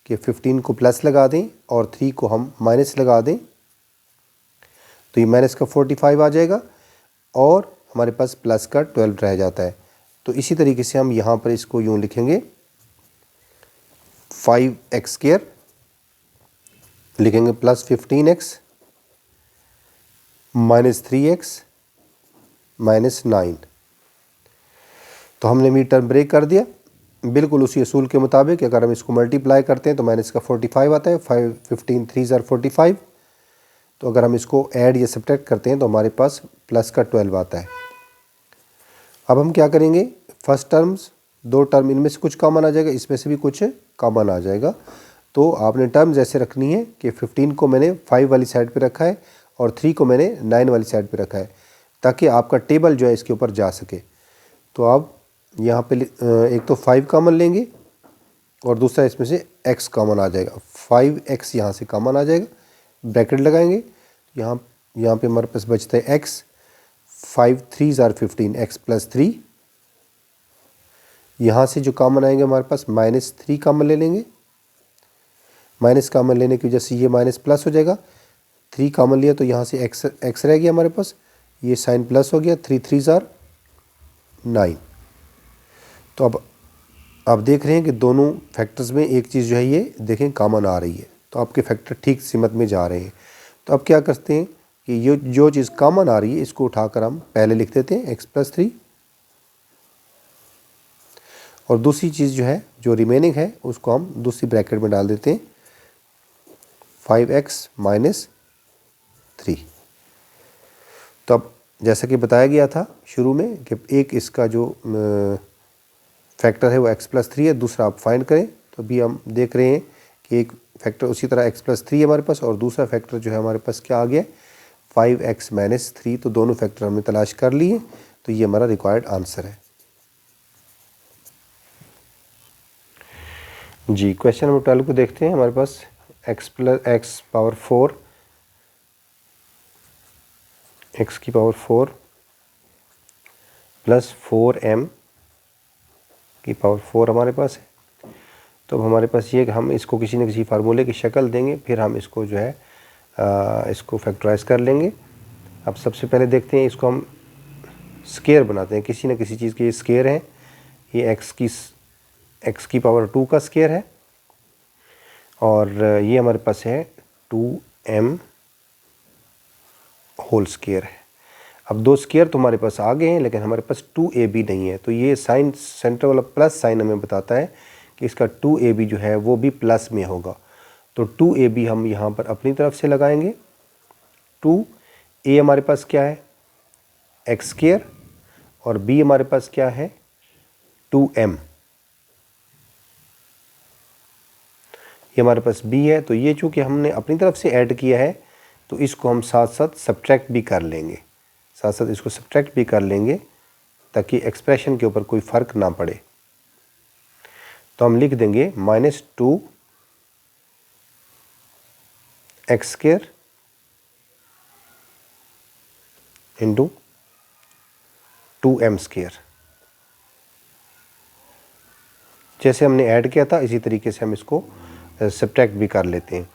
कि 15 को प्लस लगा दें और 3 को हम माइनस लगा दें तो ये माइनस का 45 आ जाएगा और हमारे पास प्लस का 12 रह जाता है। तो इसी तरीके से हम यहाँ पर इसको यूँ लिखेंगे 5x² लिखेंगे + 15x - 3x - 9। तो हमने मिड टर्म ब्रेक कर दिया बिल्कुल उसी असूल के मुताबिक। अगर हम इसको मल्टीप्लाई करते हैं तो माइनस का 45 आता है, 15 3 = 45। तो अगर हम इसको ऐड या सब्ट्रैक्ट करते हैं तो हमारे पास प्लस का 12 आता है। अब हम क्या करेंगे, फर्स्ट टर्म्स 2 टर्म इनमें से कुछ कॉमन आ जाएगा, इसमें से भी कुछ कॉमन आ जाएगा। तो आपने टर्म्स ऐसे रखनी है कि 15 को मैंने 5 वाली साइड पे रखा है और 3 को मैंने 9 वाली साइड पे रखा है ताकि आपका टेबल जो है इसके ऊपर जा सके। तो आप यहाँ पे एक तो 5 कॉमन लेंगे और दूसरा इसमें से x कॉमन आ जाएगा। 5x यहाँ से कॉमन आ जाएगा, ब्रैकेट लगाएंगे, यहाँ पे हमारे पास बचता है x। 5 3 = 15, x + 3। यहाँ से जो कॉमन आएंगे हमारे पास -3 कॉमन ले लेंगे, माइनस कॉमन लेने की वजह से ये माइनस प्लस हो जाएगा। 3 कॉमन लिया तो यहाँ से x रह गया हमारे पास, ये साइन प्लस हो गया। 3 3 = 9। तो अब आप देख रहे हैं कि दोनों फैक्टर्स में एक चीज़ जो है ये देखें कॉमन आ रही है, तो आपके फैक्टर ठीक सीमत में जा रहे हैं। तो अब क्या करते हैं कि ये जो चीज़ कॉमन आ रही है इसको उठाकर हम पहले लिख देते हैं x+3, और दूसरी चीज़ जो है जो रिमेनिंग है उसको हम दूसरी ब्रैकेट में डाल देते हैं 5x - 3। तो अब जैसा कि बताया गया था शुरू में कि एक इसका जो फैक्टर है वो x+3 है, दूसरा आप फाइंड करें। तो अभी हम देख रहे हैं कि एक फैक्टर उसी तरह x+3 है हमारे पास, और दूसरा फैक्टर जो है हमारे पास क्या आ गया 5x - 3। तो दोनों फैक्टर हमने तलाश कर लिए, तो ये हमारा रिक्वायर्ड आंसर है जी। क्वेश्चन नंबर 12 को देखते हैं। हमारे पास x की पावर 4 प्लस 4m की पावर 4 हमारे पास है। तो अब हमारे पास ये कि हम इसको किसी न किसी फार्मूले की शक्ल देंगे, फिर हम इसको जो है इसको फैक्टराइज कर लेंगे। अब सबसे पहले देखते हैं, इसको हम स्केयर बनाते हैं, किसी न किसी चीज़ के ये स्केयर हैं। ये x की पावर 2 का स्केयर है, और ये हमारे पास है 2m होल स्केयर है। अब दो स्केयर तो हमारे पास आ गए हैं, लेकिन हमारे पास 2ab नहीं है। तो ये साइन सेंटर वाला प्लस साइन हमें बताता है कि इसका 2ab जो है वो भी प्लस में होगा। तो 2ab हम यहाँ पर अपनी तरफ से लगाएंगे। 2a हमारे पास क्या है x स्केयर, और b हमारे पास क्या है 2m। ये हमारे पास b है, तो ये चूँकि हमने अपनी तरफ से ऐड किया है तो इसको हम साथ साथ सब्ट्रैक्ट भी कर लेंगे, इसको सब्ट्रैक्ट भी कर लेंगे ताकि एक्सप्रेशन के ऊपर कोई फ़र्क ना पड़े। तो हम लिख देंगे -2 x square into 2m square. जैसे हमने ऐड किया था इसी तरीके से हम इसको सब्ट्रैक्ट भी कर लेते हैं।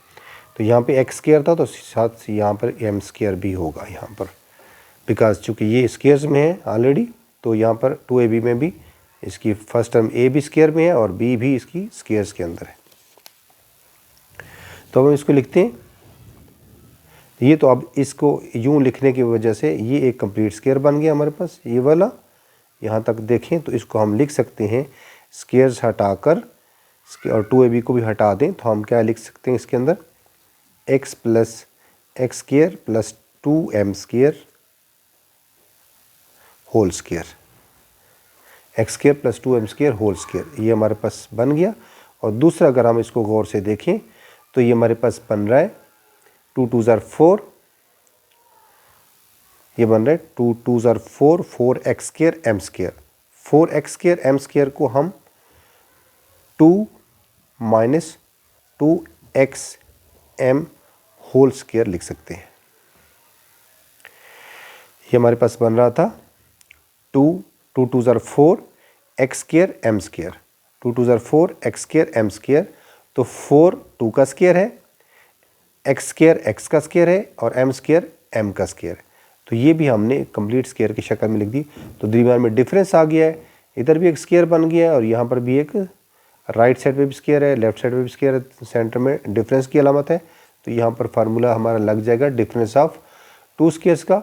तो यहाँ पे x स्केयर था, तो साथ यहाँ पर m स्केयर भी होगा यहाँ पर, बिकॉज चूँकि ये स्केयर्स में है ऑलरेडी। तो यहाँ पर 2ab में भी इसकी फर्स्ट टर्म a भी स्केयर में है और b भी इसकी स्केयर्स के अंदर है। तो हम इसको लिखते हैं। ये तो अब इसको यूँ लिखने की वजह से ये एक कंप्लीट स्केयर बन गया हमारे पास, ये वाला। यहाँ तक देखें तो इसको हम लिख सकते हैं स्केयर्स हटाकर, और 2ab को भी हटा दें तो हम क्या लिख सकते हैं इसके अंदर x plus x square plus 2m square whole square, x square plus 2m square whole square, ये हमारे पास बन गया। और दूसरा अगर हम इसको गौर से देखें तो ये हमारे पास बन रहा है 2 2 ज़ार 4, ये बन रहा है 2 2 ज़ार 4, 4x square m square. 4x square m square को हम 2 माइनस 2xm होल स्केयर लिख सकते हैं। ये हमारे पास बन रहा था 2 2 2 ज़ार 4 x स्केयर m स्केयर, 2 2 ज़ार 4 x स्केयर m स्केयर। तो 4 2 का स्केयर है, x स्केयर x का स्केयर है, और m स्केयर m का स्केयर है। तो ये भी हमने कंप्लीट स्केयर की शक्ल में लिख दी। तो दरमियान में डिफरेंस आ गया है, इधर भी एक स्केयर बन गया है और यहाँ पर भी एक राइट साइड पे भी स्केयर है, लेफ्ट साइड पे भी स्केयर है, सेंटर में डिफरेंस की अलामत है। तो यहाँ पर फार्मूला हमारा लग जाएगा डिफरेंस ऑफ 2 स्केयर्स का।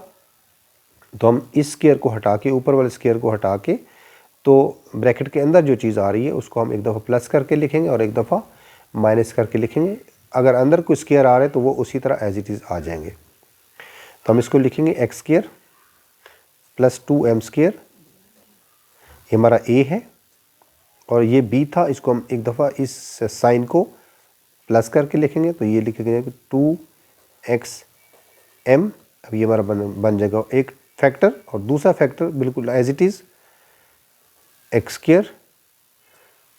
तो हम इस स्केयर को हटा के, ऊपर वाले स्केयर को हटा के, तो ब्रैकेट के अंदर जो चीज़ आ रही है उसको हम एक दफ़ा प्लस करके लिखेंगे और एक दफ़ा माइनस करके लिखेंगे। अगर अंदर कोई स्केयर आ रहे हैं तो वो उसी तरह एज इट इज़ आ जाएंगे। तो हम इसको लिखेंगे x square plus 2m square, ये हमारा a है, और ये b था, इसको हम एक दफ़ा इस साइन को प्लस करके लिखेंगे। तो ये लिखेंगे 2xm। अब ये हमारा बन जाएगा एक फैक्टर, और दूसरा फैक्टर बिल्कुल as it is x square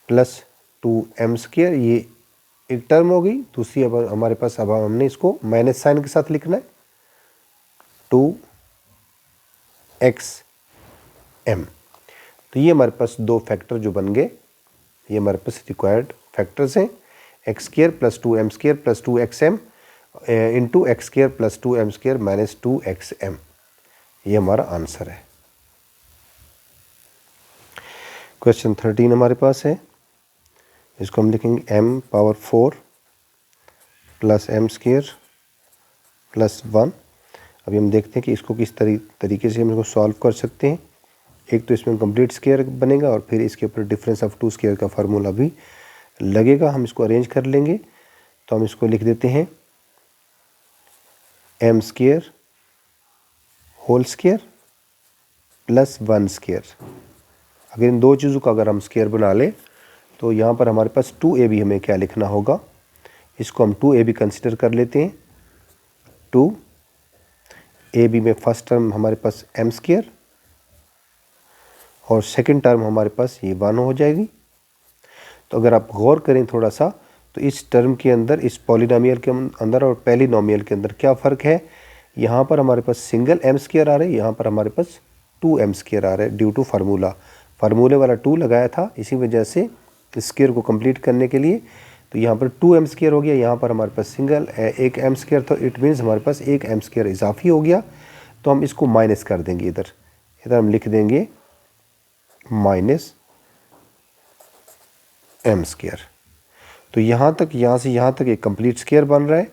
plus 2m square, ये एक टर्म हो गई। दूसरी अब हमारे पास, अब हमने इसको माइनस साइन के साथ लिखना है 2xm। तो ये हमारे पास दो फैक्टर जो बन गए, ये हमारे पास रिक्वायर्ड फैक्टर्स हैं, x square plus 2m square plus 2xm into x square plus 2m square minus 2xm। ये हमारा आंसर है। क्वेश्चन 13 हमारे पास है, इसको हम लिखेंगे m power 4 plus m square plus 1। अभी हम देखते हैं कि इसको किस तरीके से हम इसको सॉल्व कर सकते हैं। एक तो इसमें कंप्लीट स्क्वायर बनेगा और फिर इसके ऊपर डिफरेंस ऑफ टू स्क्वायर का फार्मूला भी लगेगा। हम इसको अरेंज कर लेंगे। तो हम इसको लिख देते हैं m square whole square plus 1 square. अगर इन दो चीज़ों का अगर हम स्क्वायर बना लें तो यहाँ पर हमारे पास 2ab हमें क्या लिखना होगा, इसको हम 2ab कंसिडर कर लेते हैं। 2ab में फर्स्ट टर्म हमारे पास m स्क्वायर और सेकंड टर्म हमारे पास ये 1 हो जाएगी। तो अगर आप गौर करें थोड़ा सा, तो इस टर्म के अंदर, इस पॉलिनोमियल के अंदर और पॉलिनोमियल के अंदर क्या फ़र्क है। यहाँ पर हमारे पास सिंगल m स्क्वायर आ रहा है, यहाँ पर हमारे पास 2m स्क्वायर आ रहा है ड्यू टू फार्मूले वाला 2 लगाया था, इसी वजह से स्क्वायर को कंप्लीट करने के लिए। तो यहाँ पर 2m स्क्वायर हो गया, यहाँ पर हमारे पास सिंगल एक m स्क्वायर, तो इट मीन्स हमारे पास एक m स्क्वायर इजाफी हो गया। तो हम इसको माइनस कर देंगे, इधर हम लिख देंगे माइनस m स्क्वायर। तो यहाँ तक, यहाँ से यहाँ तक एक कंप्लीट स्क्वायर बन रहा है।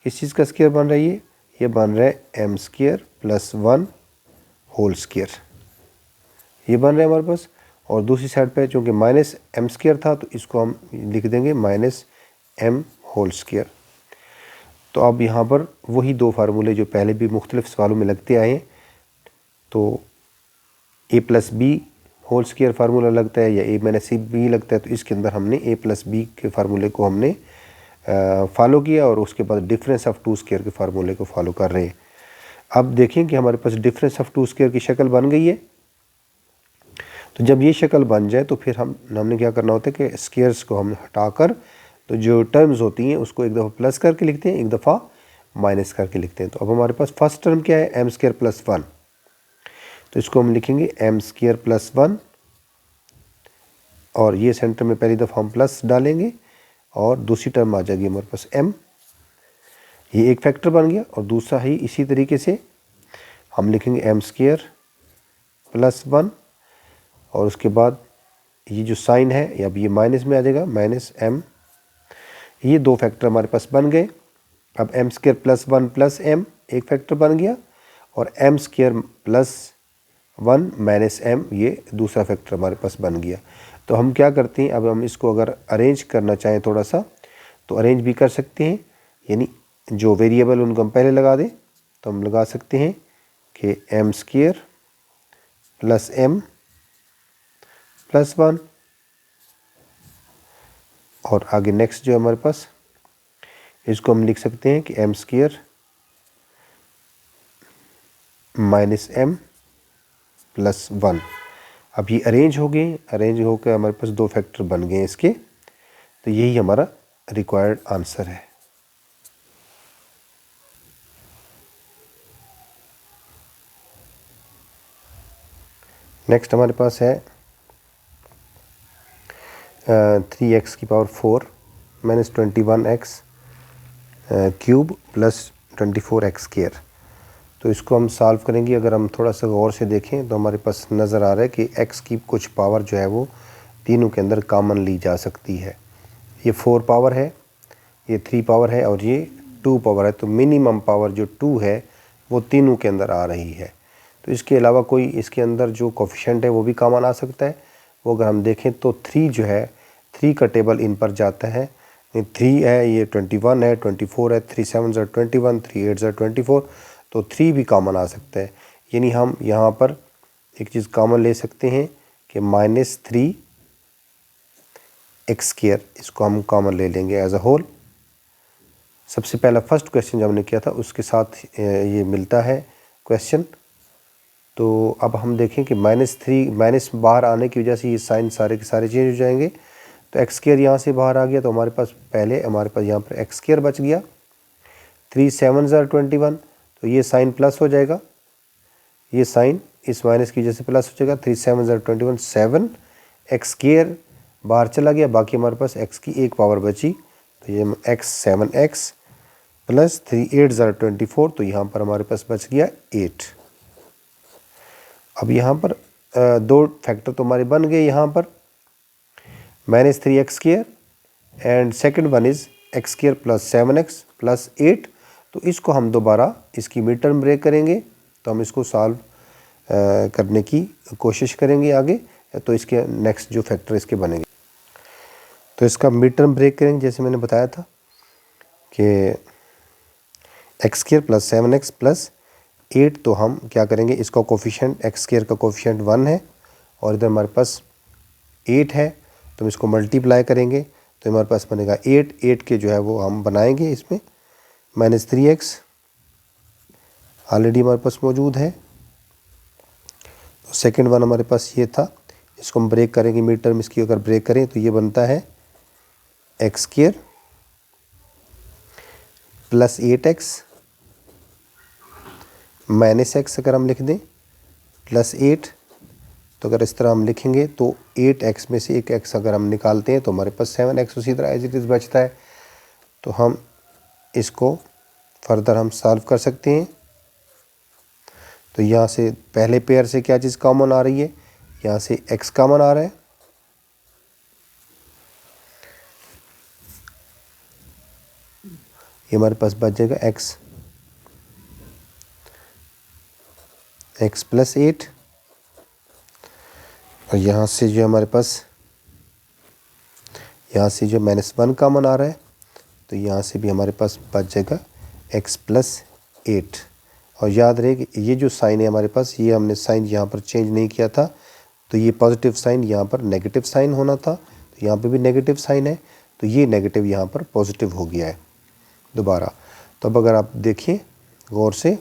किस चीज़ का स्क्वायर बन रहा है ये बन रहा है m square plus 1 whole square, ये बन रहा है हमारे पास। और दूसरी साइड पे चूँकि माइनस m स्क्वायर था तो इसको हम लिख देंगे माइनस m होल स्क्वायर। तो अब यहाँ पर वही दो फार्मूले जो पहले भी मुख्तलिफ सवालों में लगते आए हैं, तो a plus b whole square formula लगता है या a माइनस b लगता है। तो इसके अंदर हमने a प्लस बी के फार्मूले को हमने फॉलो किया और उसके बाद डिफरेंस ऑफ टू स्क्वायर के फार्मूले को फॉलो कर रहे हैं। अब देखें कि हमारे पास डिफरेंस ऑफ टू स्क्वायर की शक्ल बन गई है। तो जब ये शक्ल बन जाए तो फिर हमने क्या करना होता है कि स्क्वायर्स को हम हटाकर तो जो टर्म्स होती हैं उसको एक दफ़ा प्लस करके लिखते हैं, एक दफ़ा माइनस करके लिखते हैं। तो अब हमारे पास फर्स्ट टर्म क्या है, m स्क्वायर प्लस 1। तो इसको हम लिखेंगे m स्क्वायर प्लस 1 और ये सेंटर में पहली दफ़ा हम प्लस डालेंगे और दूसरी टर्म आ जाएगी हमारे पास m। ये एक फैक्टर बन गया। और दूसरा ही इसी तरीके से हम लिखेंगे m स्क्वायर प्लस 1 और उसके बाद ये जो साइन है या अब ये माइनस में आ जाएगा, माइनस m। ये दो फैक्टर हमारे पास बन गए। अब m square plus 1 plus m एक फैक्टर बन गया और m square plus 1 minus m ये दूसरा फैक्टर हमारे पास बन गया। तो हम क्या करते हैं, अब हम इसको अगर अरेंज करना चाहें थोड़ा सा तो अरेंज भी कर सकते हैं, यानी जो वेरिएबल उनको हम पहले लगा दें। तो हम लगा सकते हैं कि m square plus m plus 1 और आगे नेक्स्ट जो हमारे पास, इसको हम लिख सकते हैं कि m square minus m plus 1। अब ये अरेंज हो गए, अरेंज होकर हमारे पास दो फैक्टर बन गए इसके। तो यही हमारा रिक्वायर्ड आंसर है। नेक्स्ट हमारे पास है 3x की power 4 minus 21x cube plus 24x square. तो इसको हम सॉल्व करेंगे। अगर हम थोड़ा सा गौर से देखें तो हमारे पास नज़र आ रहा है कि x की कुछ पावर जो है वो तीनों के अंदर कॉमन ली जा सकती है। ये 4 पावर है, ये 3 पावर है और ये 2 पावर है। तो मिनिमम पावर जो 2 है वो तीनों के अंदर आ रही है। तो इसके अलावा कोई इसके अंदर जो कोफिशिएंट है वो भी कॉमन आ सकता है। वो अगर हम देखें तो 3 जो है, 3 का टेबल इन पर जाता है। 3 है, ये 21 है, 24 है, 3 7 are 21, 3 8 are 24। तो 3 भी कॉमन आ सकता है। यानी हम यहाँ पर एक चीज़ कॉमन ले सकते हैं कि -3 x स्क्वायर, इसको हम कॉमन ले लेंगे एज अ होल। सबसे पहला फर्स्ट क्वेश्चन जो हमने किया था उसके साथ ये मिलता है क्वेश्चन। तो अब हम देखें कि -3 माइनस बाहर आने की वजह से ये साइन सारे के सारे चेंज हो जाएंगे। तो x स्क्वायर यहाँ से बाहर आ गया तो हमारे पास पहले हमारे पास यहाँ पर x स्क्वायर बच गया। 3 7 are 21, तो ये साइन प्लस हो जाएगा, ये साइन इस माइनस की वजह से प्लस हो जाएगा। 3 7 are 21, 7 x स्क्वायर बाहर चला गया, बाकी हमारे पास x की एक पावर बची। तो ये x 7x प्लस 3 8 are 24, तो यहाँ पर हमारे पास बच गया 8। अब यहाँ पर दो फैक्टर तो हमारे बन गए यहाँ पर, -3x² and second one is x² + 7x + 8। तो इसको हम दोबारा इसकी मिड टर्म ब्रेक करेंगे, तो हम इसको सॉल्व करने की कोशिश करेंगे आगे। तो इसके नेक्स्ट जो फैक्टर इसके बनेंगे, तो इसका मिड टर्म ब्रेक करेंगे। जैसे मैंने बताया था कि x² + 7x + 8, तो हम क्या करेंगे, इसका कोफिशिएंट x² का कोफिशिएंट 1 है और इधर हमारे पास 8 है, तो हम इसको मल्टीप्लाई करेंगे तो हमारे पास बनेगा 8 के जो है वो हम बनाएंगे इसमें -3x ऑलरेडी हमारे पास मौजूद है। तो सेकंड वन हमारे पास ये था, इसको हम ब्रेक करेंगे, मिड टर्म इसकी अगर ब्रेक करें तो ये बनता है x² + 8x -x अगर हम लिख दें +8। तो अगर इस तरह हम लिखेंगे तो 8x में से एक x अगर हम निकालते हैं तो हमारे पास 7x उसी तरह एज इट इज़ बचता है। तो हम इसको फर्दर हम सॉल्व कर सकते हैं। तो यहाँ से पहले पेयर से क्या चीज़ कॉमन आ रही है, यहाँ से x कॉमन आ रहा है, ये हमारे पास बच जाएगा x + 8, और यहाँ से जो हमारे पास यहाँ से जो -1 कॉमन आ रहा है, तो यहाँ से भी हमारे पास बच जाएगा x + 8। और याद रहे कि ये जो साइन है हमारे पास, ये हमने साइन यहाँ पर चेंज नहीं किया था, तो ये पॉजिटिव साइन यहाँ पर नेगेटिव साइन होना था, तो यहाँ पे भी नेगेटिव साइन है, तो ये नेगेटिव यहाँ पर पॉजिटिव हो गया है दोबारा। तो अब अगर आप देखिए गौर से,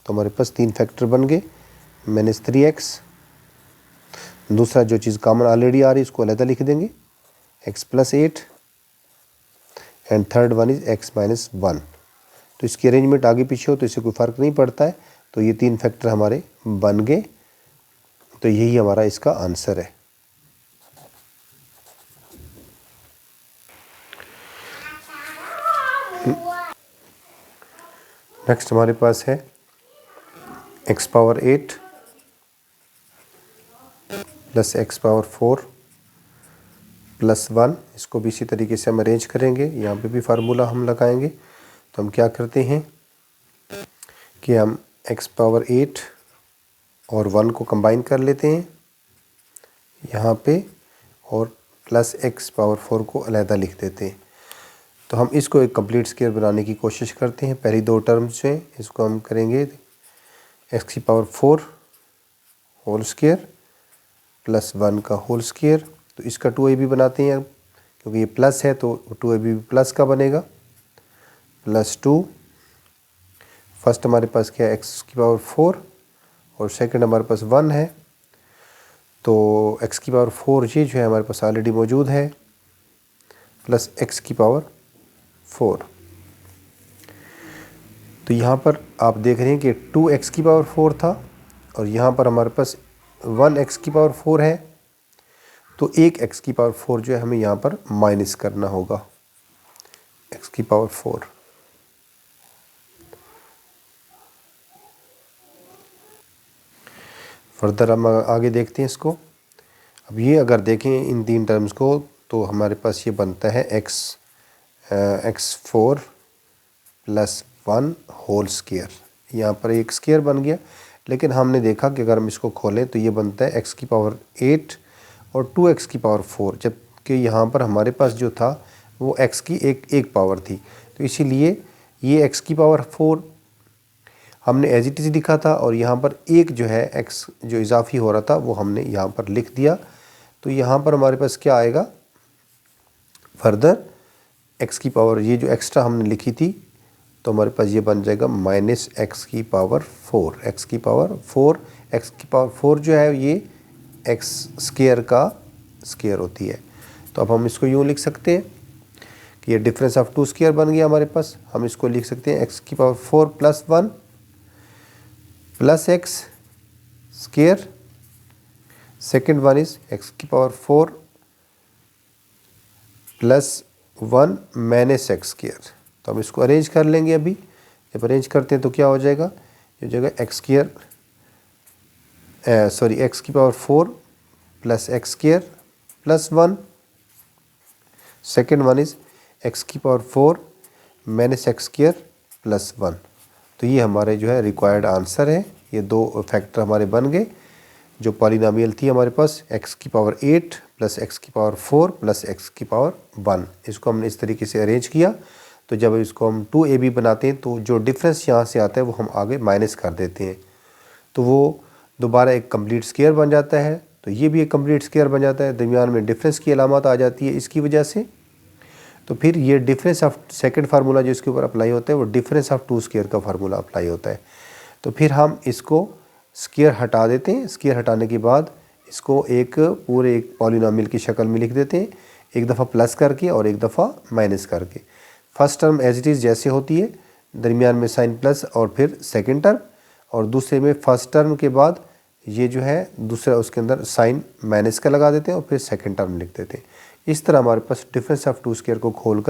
तो हमारे पास 3 फैक्टर बन गए, -3x, दूसरा जो चीज़ कॉमन ऑलरेडी आ रही है इसको अलग लिख देंगे x + 8, and third one is x - 1। तो इसकी अरेंजमेंट आगे पीछे हो तो इससे कोई फ़र्क नहीं पड़ता है। तो ये 3 फैक्टर हमारे बन गए, तो यही हमारा इसका आंसर है। नेक्स्ट हमारे पास है x⁴ + x⁴ + 1। इसको भी इसी तरीके से हम अरेंज करेंगे, यहाँ पे भी फार्मूला हम लगाएंगे। तो हम क्या करते हैं कि हम x⁴ और 1 को कंबाइन कर लेते हैं यहाँ पे, और प्लस x⁴ को अलहदा लिख देते हैं। तो हम इसको एक कंप्लीट स्क्वायर बनाने की कोशिश करते हैं। पहली 2 टर्म्स से इसको हम करेंगे x⁴ होल स्क्वायर + 1 का होल स्क्वायर। तो इसका 2ab बनाते हैं अब, क्योंकि ये प्लस है तो 2ab भी प्लस का बनेगा, +2। फर्स्ट हमारे पास क्या है x⁴, और सेकंड हमारे पास 1 है, तो x⁴ ये जो है हमारे पास ऑलरेडी मौजूद है, प्लस x⁴। तो यहाँ पर आप देख रहे हैं कि 2x⁴ था, और यहाँ पर हमारे पास 1x⁴ है, तो एक x⁴ जो है हमें यहाँ पर माइनस करना होगा, x⁴। फर्दर हम आगे देखते हैं इसको। अब ये अगर देखें इन 3 टर्म्स को, तो हमारे पास ये बनता है x⁴ + 1 होल स्क्वायर। यहाँ पर एक स्क्वायर बन गया, लेकिन हमने देखा कि अगर हम इसको खोलें तो ये बनता है x⁴ और 2x⁴, जबकि यहाँ पर हमारे पास जो था वो x की एक पावर थी। तो इसीलिए ये x⁴ हमने एज इट इज़ लिखा था, और यहाँ पर एक जो है x जो इजाफी हो रहा था वो हमने यहाँ पर लिख दिया। तो यहाँ पर हमारे पास क्या आएगा, फर्दर x⁴ ये जो एक्स्ट्रा हमने लिखी थी, तो हमारे पास ये बन जाएगा -x⁴। x⁴ जो है ये x² का स्क्वायर होती है। तो अब हम इसको यूँ लिख सकते हैं कि ये डिफरेंस ऑफ 2 स्क्वायर बन गया हमारे पास। हम इसको लिख सकते हैं x⁴ + 1 + x², second one is x⁴ + 1 - x²। तो हम इसको अरेंज कर लेंगे। अभी जब अरेंज करते हैं तो क्या हो जाएगा, ये हो जाएगा x² एक्स की power 4 plus X square plus 1। Second one is X की power 4 minus x square plus 1। तो ये हमारे जो है रिक्वायर्ड आंसर है। ये दो फैक्टर हमारे बन गए। जो पॉलिनोमियल थी हमारे पास एक्स की पावर 8 प्लस एक्स की पावर 4 प्लस एक्स की पावर 1, इसको हमने इस तरीके से अरेंज किया। तो जब इसको हम 2ab बनाते हैं तो जो डिफरेंस यहाँ से आता है वो हम आगे माइनस कर देते हैं, तो वो दोबारा एक कंप्लीट स्क्वायर बन जाता है। तो ये भी एक कंप्लीट स्क्वायर बन जाता है, दरमियान में डिफरेंस की अलामत आ जाती है इसकी वजह से। तो फिर ये डिफरेंस ऑफ सेकंड फार्मूला जो इसके ऊपर अप्लाई होता है वो डिफरेंस ऑफ 2 स्क्वायर का फार्मूला अप्लाई होता है। तो फिर हम इसको स्क्वायर हटा देते हैं। स्क्वायर हटाने के बाद इसको एक पूरे एक पॉलिनोमियल की शक्ल में लिख देते हैं, एक दफ़ा प्लस करके और एक दफ़ा माइनस करके। First term as it is जैसे होती है, दरमियान में साइन प्लस और फिर सेकंड टर्म, और दूसरे में फर्स्ट टर्म के बाद ये जो है दूसरा उसके अंदर साइन माइनस का लगा देते हैं और फिर सेकंड टर्म लिख देते हैं। इस तरह हमारे पास डिफरेंस ऑफ 2 स्क्वायर को खोलकर